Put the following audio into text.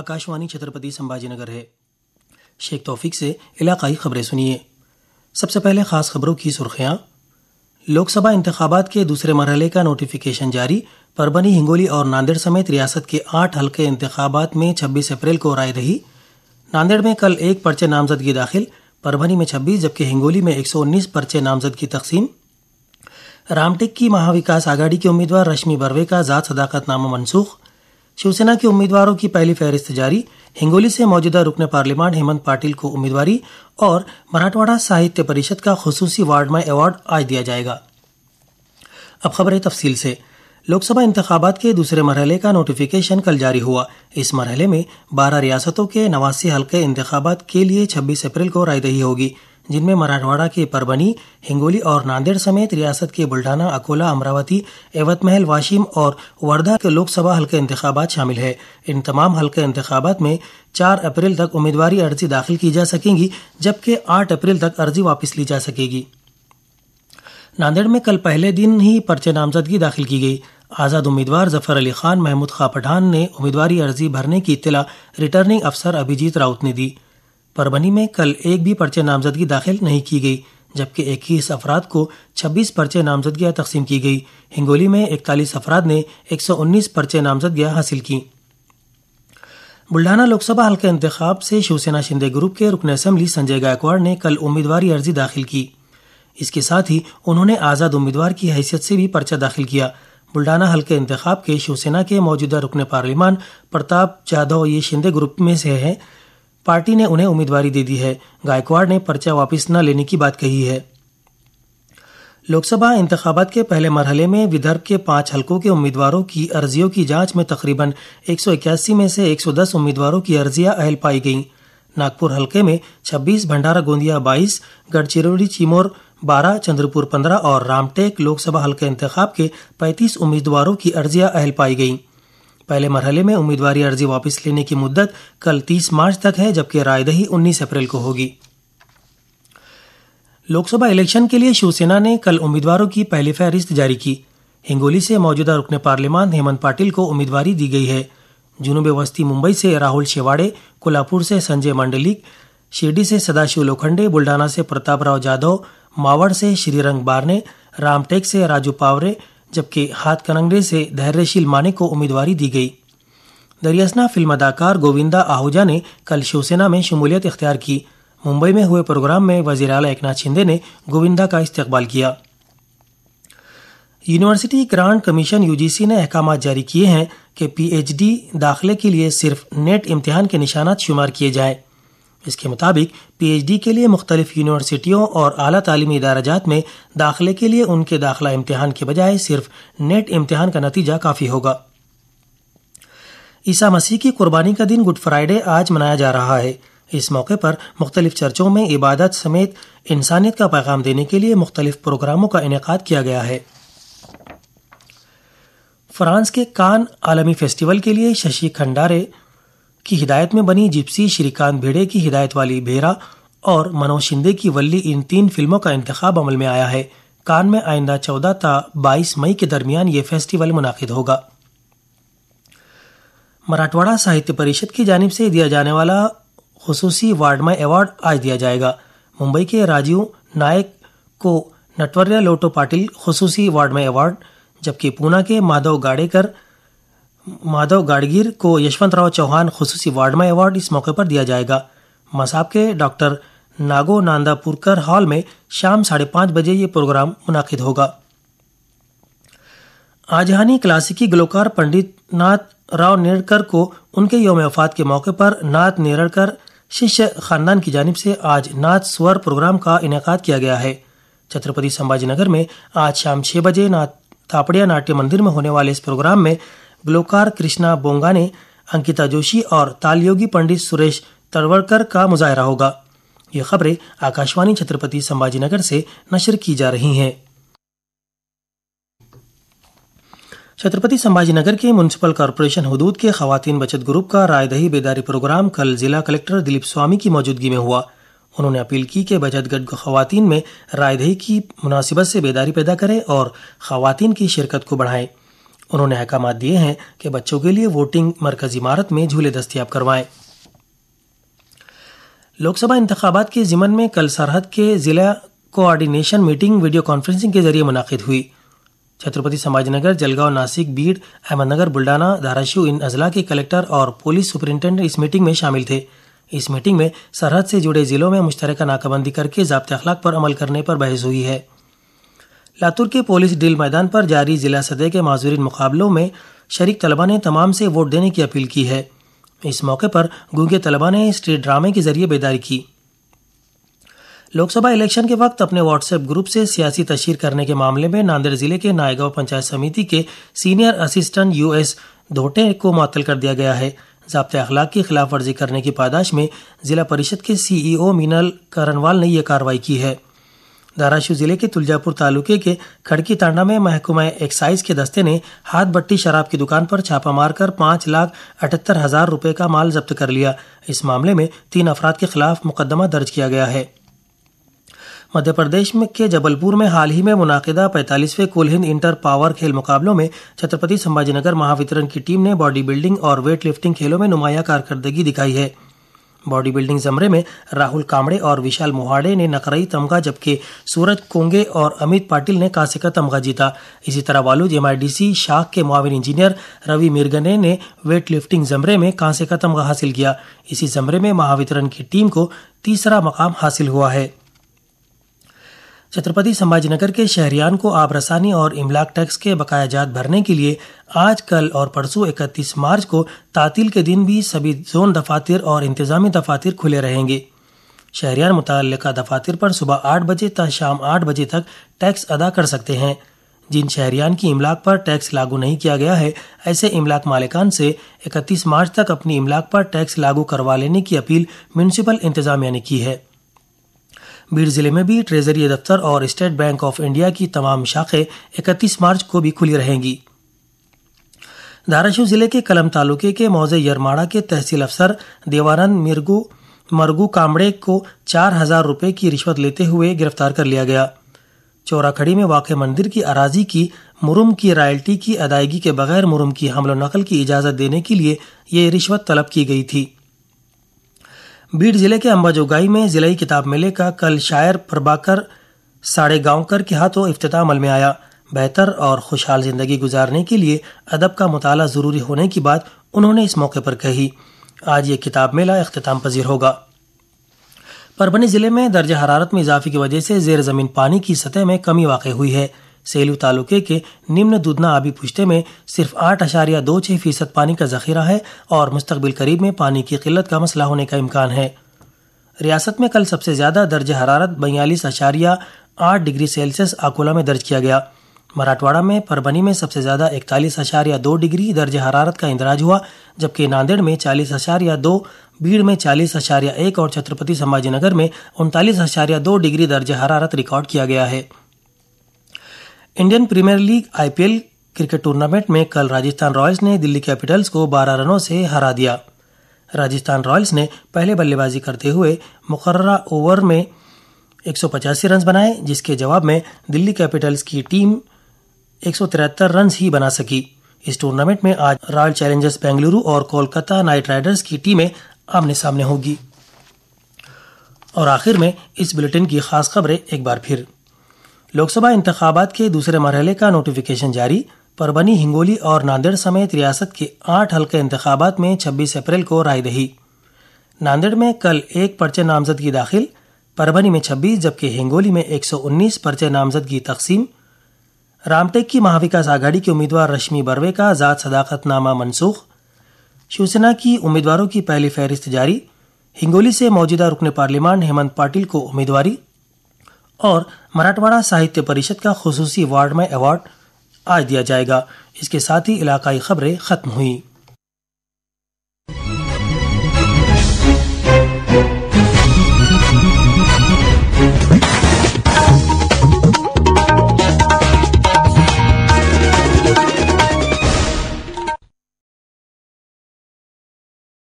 आकाशवाणी छत्रपति संभाजी नगर है। शेख तौफीक से इलाकाई खबरें सुनिए। सबसे पहले खास खबरों की सुर्खियां। लोकसभा इंतखाबात के दूसरे मरहले का नोटिफिकेशन जारी। परभनी, हिंगोली और नांदेड़ समेत रियासत के 8 हल्के इंतखाबात में 26 अप्रैल को रायदही। नांदेड़ में कल 1 पर्चे नामजदगी दाखिल, परभनी में 26 जबकि हिंगोली में 119 पर्चे नामजदगी तकसीम। रामटेक की महाविकास आघाड़ी के उम्मीदवार रश्मि बर्वे का जात सदाकतनामा मनसूख। शिवसेना के उम्मीदवारों की पहली फहरिस्त जारी। हिंगोली से मौजूदा रुकने पार्लियामेंट हेमंत पाटिल को उम्मीदवारी और मराठवाड़ा साहित्य परिषद का खुसूसी वार्डमाई अवार्ड आज दिया जाएगा। अब खबरें तफसील से। लोकसभा इंतखाबात के दूसरे मरहले का नोटिफिकेशन कल जारी हुआ। इस मरहले में 12 रियासतों के 89 हल्के इंतखाबात के लिए 26 अप्रैल को रायदही होगी, जिनमें मराठवाड़ा के परभनी, हिंगोली और नांदेड़ समेत रियासत के बुल्ढाना, अकोला, अमरावती, एवतमहल, वाशिम और वर्धा के लोकसभा हल्के इंतखाबात शामिल है। इन तमाम हल्के इंतखाबात में 4 अप्रैल तक उम्मीदवारी अर्जी दाखिल की जा सकेंगी, जबकि 8 अप्रैल तक अर्जी वापस ली जा सकेगी। नांदेड़ में कल पहले दिन ही पर्चे नामजदगी दाखिल की गई। आजाद उम्मीदवार जफर अली खान महमूद खां पठान ने उम्मीदवारी अर्जी भरने की इत्तला रिटर्निंग अफसर अभिजीत राउत ने दी। परभनी में कल एक भी पर्चे नामजदगी दाखिल नहीं की गई, जबकि 21 अफराद को 26 पर्चे नामजदगियां तकसीम की गई। हिंगोली में 41 अफराद ने 119 पर्चे नामजदगियां हासिल की। बुल्ढाना लोकसभा हल्के इंतखाब से शिवसेना शिंदे ग्रुप के रुकन असेंबली संजय गायकवाड़ ने कल उम्मीदवारी अर्जी दाखिल की। इसके साथ ही उन्होंने आजाद उम्मीदवार की हैसियत से भी पर्चा दाखिल किया। बुल्ढाना हल्के इंतखाब के शिवसेना के मौजूदा रुकने पार्लियामेंट प्रताप जाधव ये शिंदे ग्रुप में से है। पार्टी ने उन्हें उम्मीदवारी दे दी है। गायकवाड़ ने पर्चा वापस न लेने की बात कही है। लोकसभा इंतखाबात के पहले मरहले में विदर्भ के 5 हल्कों के उम्मीदवारों की अर्जियों की जांच में तकरीबन 181 में से 110 उम्मीदवारों की अर्जियां अहल पाई गईं। नागपुर हल्के में 26, भंडारा गोंदिया 22, गढ़चिरौली चिमोर 12, चंद्रपुर 15 और रामटेक लोकसभा हल्के इंतखाब के 35 उम्मीदवारों की अर्जियां अहल पाई गईं। पहले मरहले में उम्मीदवारी अर्जी वापस लेने की मुद्दत कल 30 मार्च तक है, जबकि रायदही 19 अप्रैल को होगी। लोकसभा इलेक्शन के लिए शिवसेना ने कल उम्मीदवारों की पहली फहरिस्त जारी की। हिंगोली से मौजूदा रुकने पार्लियामेंट हेमंत पाटिल को उम्मीदवारी दी गई है। जुनूबी बस्ती मुंबई से राहुल शेवाड़े, कोल्हापुर से संजय मंडलिक, शिरडी से सदाशिव लोखंडे, बुल्ढाना से प्रतापराव जाधव, मावड़ से श्रीरंग बारने, रामटेक से राजू पावरे, जबकि हाथकरंगले से धैर्यशील माने को उम्मीदवारी दी गई। दरियासना फिल्म अदाकार गोविंदा आहूजा ने कल शिवसेना में शमूलियत इख्तियार की। मुंबई में हुए प्रोग्राम में वजीर आला एकनाथ शिंदे ने गोविंदा का इस्तकबाल किया। यूनिवर्सिटी ग्रांट कमीशन यूजीसी ने अहकाम जारी किए हैं कि पीएचडी दाखिले के लिए सिर्फ नेट इम्तिहान के निशानात शुमार किए जाएं। इसके मुताबिक पीएचडी के लिए मुख्तलिफ यूनिवर्सिटियों और आला तालीमी इदाराजात में दाखिले के लिए उनके दाखिला इम्तिहान के बजाय सिर्फ नेट इम्तिहान का नतीजा काफ़ी होगा। ईसा मसीह की कुर्बानी का दिन गुड फ्राइडे आज मनाया जा रहा है। इस मौके पर मुख्तलिफ चर्चों में इबादत समेत इंसानियत का पैगाम देने के लिए मुख्तलिफ प्रोग्रामों का इनेकाद किया गया है। फ्रांस के कान आलमी फेस्टिवल के लिए शशि खंडारे की हिदायत में बनी जिप्सी, श्रीकांत भिड़े की हिदायत वाली भेरा और मनोज शिंदे की वल्ली, इन 3 फिल्मों का इंतखाब अमल में आया है। कान में आइंदा 14 ता 22 मई के दरमियान ये फेस्टिवल मुनाकिद होगा। मराठवाड़ा साहित्य परिषद की जानिब से दिया जाने वाला खुसूसी वार्डमाई अवार्ड आज दिया जाएगा। मुंबई के राजीव नायक को नटवर्य लोटो पाटिल खुसूसी वार्डमाई अवार्ड, जबकि पूना के माधव गाड़गीर को यशवंतराव चौहान खुसूसी वार्डमाई अवार्ड इस मौके पर दिया जाएगा। मसाब के डॉक्टर नागो नांदापुरकर हॉल में शाम 5:30 बजे ये प्रोग्राम मुनाकिद होगा। आजहानी क्लासिकी गलोकार पंडित नाथ राव नेरड़कर को उनके यौम वफात के मौके पर नाथ नेरड़कर शिष्य खानदान की जानिब से आज नाथ स्वर प्रोग्राम का इनेकाद किया गया है। छत्रपति संभाजी नगर में आज शाम 6 बजे थापड़िया नाट्य मंदिर में होने वाले इस प्रोग्राम में गलोकार कृष्णा बोंगाने, अंकिता जोशी और तालयोगी पंडित सुरेश तरवड़कर का मुजाहरा होगा। ये खबरें आकाशवाणी छत्रपति संभाजी नगर से नशर की जा रही हैं। छत्रपति संभाजी नगर के म्युनिसिपल कॉरपोरेशन हुदूद के खवातीन बचत ग्रुप का रायदही बेदारी प्रोग्राम कल जिला कलेक्टर दिलीप स्वामी की मौजूदगी में हुआ। उन्होंने अपील की कि बचतगढ़ खवातीन में रायदही की मुनासिबत से बेदारी पैदा करें और खवातीन की शिरकत को बढ़ाएं। انہوں نے احکامات دیے ہیں کہ بچوں کے لیے ووٹنگ مرکزی عمارت میں جھولے دستیاب کروائیں۔ لوک سبھا انتخابات کے ضمن میں کل سرحد کے ضلع کوآرڈینیشن میٹنگ ویڈیو کانفرنسنگ کے ذریعے منعقد ہوئی۔ چھترپتی سمبھاجی نگر، جلگاؤں، ناسک، بیڑ، احمد نگر، بلڈانہ، دھاراشیو ان اضلاع کے کلکٹر اور پولیس سپرنٹینڈنٹ اس میٹنگ میں شامل تھے۔ اس میٹنگ میں سرحد سے جڑے ضلعوں میں مشترکہ ناکہ بندی کر کے ضابطۂ اخلاق پر عمل کرنے پر بحث ہوئی ہے۔ لاتور کے پولیس ڈرل میدان پر جاری ضلع سطح کے معذورین مقابلوں میں شریک طلباء نے تمام سے ووٹ دینے کی اپیل کی ہے۔ اس موقع پر گونگے طلباء نے اسٹریٹ ڈرامے کے ذریعے بیداری کی۔ لوک سبھا الیکشن کے وقت اپنے واٹس ایپ گروپ سے سیاسی تشہیر کرنے کے معاملے میں ناندیڑ ضلع کے نائیگاؤں پنچایت سمیتی کے سینئر اسسٹنٹ US دھوٹے کو معطل کر دیا گیا ہے۔ ضابطۂ اخلاق کی خلاف ورزی کرنے کی پاداش میں ضلع پریشد کے CEO مینل کرنوال نے یہ کارروائی کی ہے۔ دھاراشیو ضلع کے تلجاپور تعلقے کے کھڑکی تانڈا میں محکمہ ایکسائز کے دستے نے ہاتھ بٹی شراب کی دکان پر چھاپہ مار کر 5,78,000 روپے کا مال ضبط کر لیا۔ اس معاملے میں 3 افراد کے خلاف مقدمہ درج کیا گیا ہے۔ مدھیہ پردیش کے جبل پور میں حال ہی میں منعقدہ 45ویں کول ہند انٹر پاور کھیل مقابلوں میں چھترپتی سمبھاجی نگر مہاوترن کی ٹیم نے باڈی بلڈنگ اور ویٹ لفٹنگ کھیلوں میں نمایاں کارکردگی دکھائی ہے۔ باڈی بلڈنگ زمرے میں راہل کامڑے اور وشال موہاڑے نے نقرئی تمغہ، جبکہ سورج کونگے اور امیت پاٹل نے کانسے کا تمغہ جیتا۔ اسی طرح والوج MIDC شاخ کے معاون انجینئر روی میرگنے نے ویٹ لفٹنگ زمرے میں کانسے کا تمغہ حاصل کیا۔ اسی زمرے میں مہاوترن کی ٹیم کو تیسرا مقام حاصل ہوا ہے۔ چھترپتی سمبھاجی نگر کے شہریان کو آب رسانی اور املاک ٹیکس کے بقایا جات بھرنے کے لیے آج، کل اور پرسوں 31 مارچ کو تعطیل کے دن بھی سبھی زون دفاتر اور انتظامی دفاتر کھلے رہیں گے۔ شہریان متعلقہ دفاتر پر صبح 8 بجے تا شام 8 بجے تک ٹیکس ادا کر سکتے ہیں۔ جن شہریان کی املاک پر ٹیکس لاگو نہیں کیا گیا ہے، ایسے املاک مالکان سے 31 مارچ تک اپنی املاک پر ٹیکس لاگو کروا لینے کی اپیل میونسپل انتظامیہ نے کی ہے۔ بیڑ ضلع میں بھی ٹریزری دفتر اور اسٹیٹ بینک آف انڈیا کی تمام شاخیں 31 مارچ کو بھی کھلی رہیں گی۔ دھاراشیو ضلع کے کلم تعلقے کے موضع یرماڑا کے تحصیل افسر دیوانند مرگو کامڑے کو 4,000 روپے کی رشوت لیتے ہوئے گرفتار کر لیا گیا۔ چورا کھڑی میں واقع مندر کی اراضی کی مرم کی رائلٹی کی ادائیگی کے بغیر مرم کی حمل و نقل کی اجازت دینے کے لیے یہ رشوت طلب کی گئی تھی۔ بیڑ ضلع کے امباجوگائی میں ضلعی کتاب میلے کا کل شاعر پربھاکر ساڑےگاؤنکر کے ہاتھوں افتتاح عمل میں آیا۔ بہتر اور خوشحال زندگی گزارنے کے لیے ادب کا مطالعہ ضروری ہونے کی بات انہوں نے اس موقع پر کہی۔ آج یہ کتاب میلہ اختتام پذیر ہوگا۔ پربھنی ضلع میں درجہ حرارت میں اضافے کی وجہ سے زیر زمین پانی کی سطح میں کمی واقع ہوئی ہے۔ سیلو تعلقے کے نمن دودھنا آبی پشتے میں صرف 8.26% پانی کا ذخیرہ ہے اور مستقبل قریب میں پانی کی قلت کا مسئلہ ہونے کا امکان ہے۔ ریاست میں کل سب سے زیادہ درجہ حرارت 42.8 ڈگری سیلسیس اکولہ میں درج کیا گیا۔ مراٹھواڑہ میں پربھنی میں سب سے زیادہ 41.2 ڈگری درجہ حرارت کا اندراج ہوا، جبکہ ناندیڑ میں 40.2، بیڑ میں 40.1 اور چھترپتی سمبھاجی نگر میں 39.2 ڈگری درجہ حرارت ریکارڈ کیا گیا ہے۔ Indian Premier League IPL cricket tournament میں کل راجستھان رائلز نے دلی کیپٹلز کو 12 رنوں سے ہرا دیا۔ راجستھان رائلز نے پہلے بلے بازی کرتے ہوئے مقررہ اوور میں 185 رنز بنائے، جس کے جواب میں دلی کیپٹلز کی ٹیم 173 رنز ہی بنا سکی۔ اس ٹورنامنٹ میں آج رائل چیلنجرز بنگلورو اور کولکتہ نائٹ رائڈرز کی ٹیمیں آمنے سامنے ہوگی۔ اور آخر میں اس بلیٹن کی خاص خبریں ایک بار پھر۔ لوک سبھا انتخابات کے دوسرے مرحلے کا نوٹیفیکیشن جاری۔ پربھنی، ہنگولی اور ناندیڑ سمیت ریاست کے 8 حلقے انتخابات میں 26 اپریل کو رائے دہی۔ ناندیڑ میں کل 1 پرچہ نامزدگی داخل، پربھنی میں 26 جبکہ ہنگولی میں 119 پرچہ نامزدگی تقسیم۔ رامٹیک کی مہاوکاس آگھاڑی کے امیدوار رشمی بروے کا ذات صداقت نامہ منسوخ۔ شیوسینا کی امیدواروں کی پہلی فہرست جاری۔ ہنگولی سے موجودہ رکن پارلیمان ہیمنت پاٹل کو امیدواری۔ اور مراٹھواڑہ ساہتیہ پریشد کا خصوصی وارڈ میں ایوارڈ آج دیا جائے گا۔ اس کے ساتھ ہی علاقائی خبریں ختم ہوئیں۔